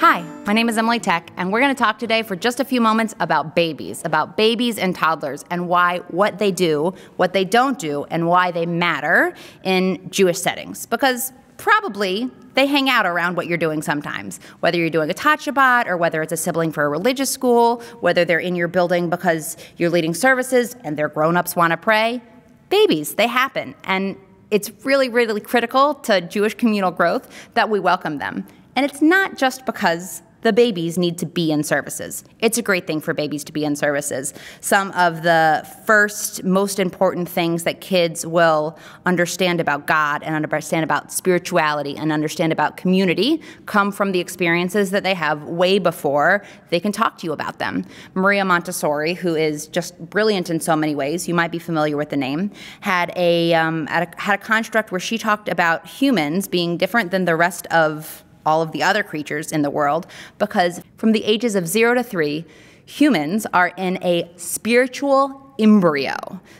Hi, my name is Emily Teck, and we're going to talk today for just a few moments about babies and toddlers, and why what they do, what they don't do, and why they matter in Jewish settings. Because probably they hang out around what you're doing sometimes, whether you're doing a Tot Shabbat or whether it's a sibling for a religious school, whether they're in your building because you're leading services and their grown-ups want to pray. Babies, they happen, and it's really, really critical to Jewish communal growth that we welcome them. And it's not just because the babies need to be in services. It's a great thing for babies to be in services. Some of the first, most important things that kids will understand about God and understand about spirituality and understand about community come from the experiences that they have way before they can talk to you about them. Maria Montessori, who is just brilliant in so many ways, you might be familiar with the name, had a construct where she talked about humans being different than the rest of all of the other creatures in the world, because from the ages of 0 to 3, humans are in a spiritual embryo.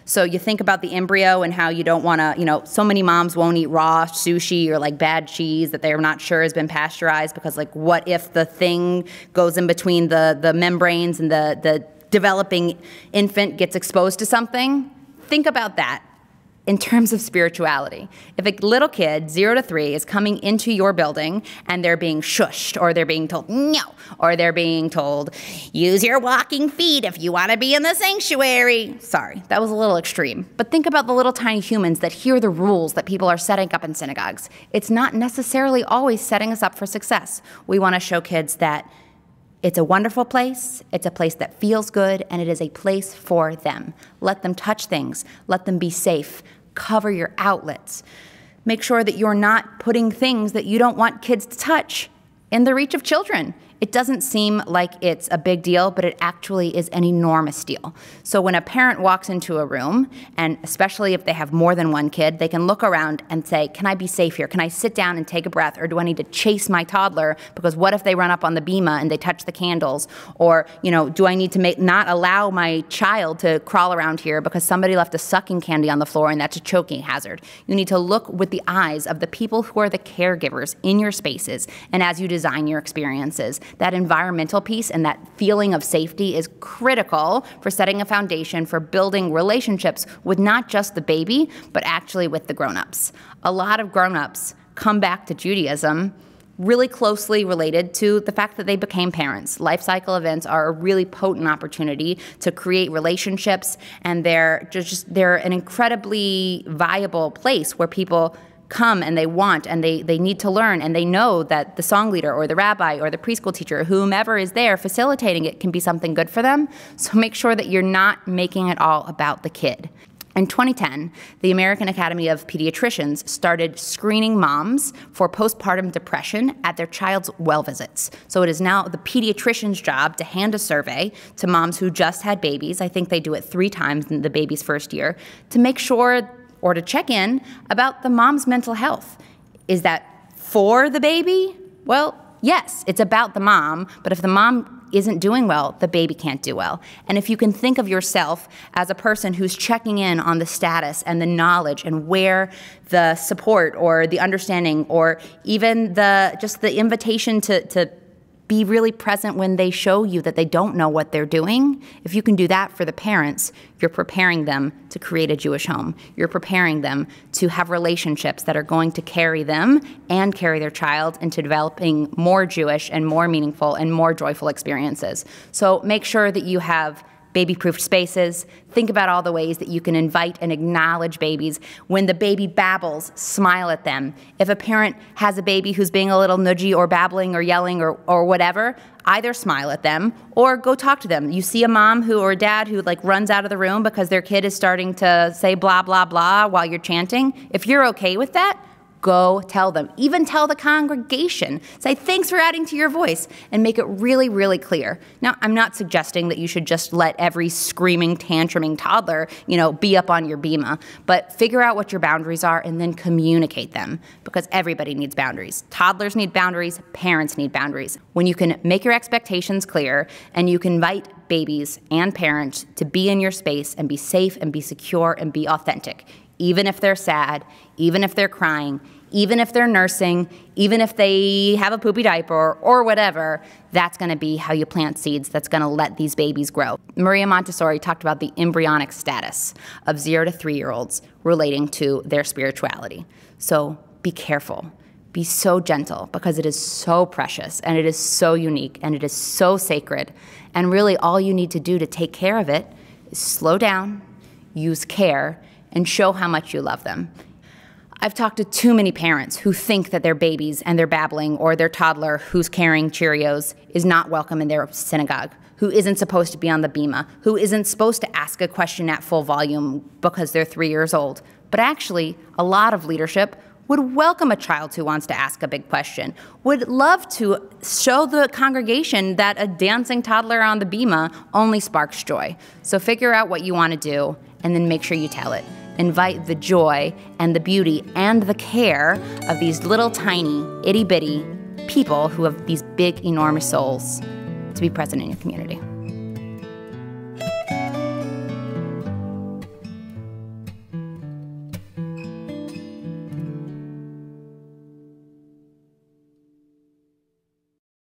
So you think about the embryo and how you don't want to, so many moms won't eat raw sushi or like bad cheese that they're not sure has been pasteurized because like what if the thing goes in between the membranes and the developing infant gets exposed to something? Think about that. In terms of spirituality, if a little kid, 0 to 3, is coming into your building and they're being shushed, or they're being told no, or they're being told, use your walking feet if you want to be in the sanctuary. Sorry, that was a little extreme. But think about the little tiny humans that hear the rules that people are setting up in synagogues. It's not necessarily always setting us up for success. We want to show kids that it's a wonderful place, it's a place that feels good, and it is a place for them. Let them touch things, let them be safe, cover your outlets. Make sure that you're not putting things that you don't want kids to touch in the reach of children. It doesn't seem like it's a big deal, but it actually is an enormous deal. So when a parent walks into a room, and especially if they have more than one kid, they can look around and say, can I be safe here? Can I sit down and take a breath? Or do I need to chase my toddler? Because what if they run up on the bima and they touch the candles? Or, do I need to not allow my child to crawl around here because somebody left a sucking candy on the floor and that's a choking hazard? You need to look with the eyes of the people who are the caregivers in your spaces and as you design your experiences. That environmental piece and that feeling of safety is critical for setting a foundation for building relationships with not just the baby, but actually with the grown-ups. A lot of grown-ups come back to Judaism really closely related to the fact that they became parents. Life cycle events are a really potent opportunity to create relationships, and they're an incredibly viable place where people come and they want and they need to learn, and they know that the song leader or the rabbi or the preschool teacher, whomever is there facilitating it, can be something good for them. So make sure that you're not making it all about the kid. In 2010, the American Academy of Pediatricians started screening moms for postpartum depression at their child's well visits. So it is now the pediatrician's job to hand a survey to moms who just had babies. I think they do it 3 times in the baby's first year to make sure or to check in about the mom's mental health. Is that for the baby? Well, yes, it's about the mom, but if the mom isn't doing well, the baby can't do well. And if you can think of yourself as a person who's checking in on the status and the knowledge and where the support or the understanding or even just the invitation to be really present when they show you that they don't know what they're doing. If you can do that for the parents, you're preparing them to create a Jewish home. You're preparing them to have relationships that are going to carry them and carry their child into developing more Jewish and more meaningful and more joyful experiences. So make sure that you have baby-proof spaces. Think about all the ways that you can invite and acknowledge babies. When the baby babbles, smile at them. If a parent has a baby who's being a little nudgy or babbling or yelling or whatever, either smile at them or go talk to them. You see a mom or a dad who runs out of the room because their kid is starting to say blah, blah, blah while you're chanting. If you're okay with that, go tell them. Even tell the congregation. Say, thanks for adding to your voice, and make it really, really clear. Now, I'm not suggesting that you should just let every screaming, tantruming toddler, be up on your bima, but figure out what your boundaries are and then communicate them, because everybody needs boundaries. Toddlers need boundaries, parents need boundaries. When you can make your expectations clear and you can invite babies and parents to be in your space and be safe and be secure and be authentic, even if they're sad, even if they're crying, even if they're nursing, even if they have a poopy diaper or whatever, that's gonna be how you plant seeds that's gonna let these babies grow. Maria Montessori talked about the embryonic status of 0 to 3-year-olds relating to their spirituality. So be careful. Be so gentle, because it is so precious and it is so unique and it is so sacred. And really all you need to do to take care of it is slow down, use care, and show how much you love them. I've talked to too many parents who think that their babies and their babbling, or their toddler who's carrying Cheerios, is not welcome in their synagogue, who isn't supposed to be on the bima, who isn't supposed to ask a question at full volume because they're 3 years old. But actually, a lot of leadership would welcome a child who wants to ask a big question, would love to show the congregation that a dancing toddler on the bima only sparks joy. So figure out what you want to do, and then make sure you tell it. Invite the joy and the beauty and the care of these little tiny, itty-bitty people who have these big, enormous souls to be present in your community.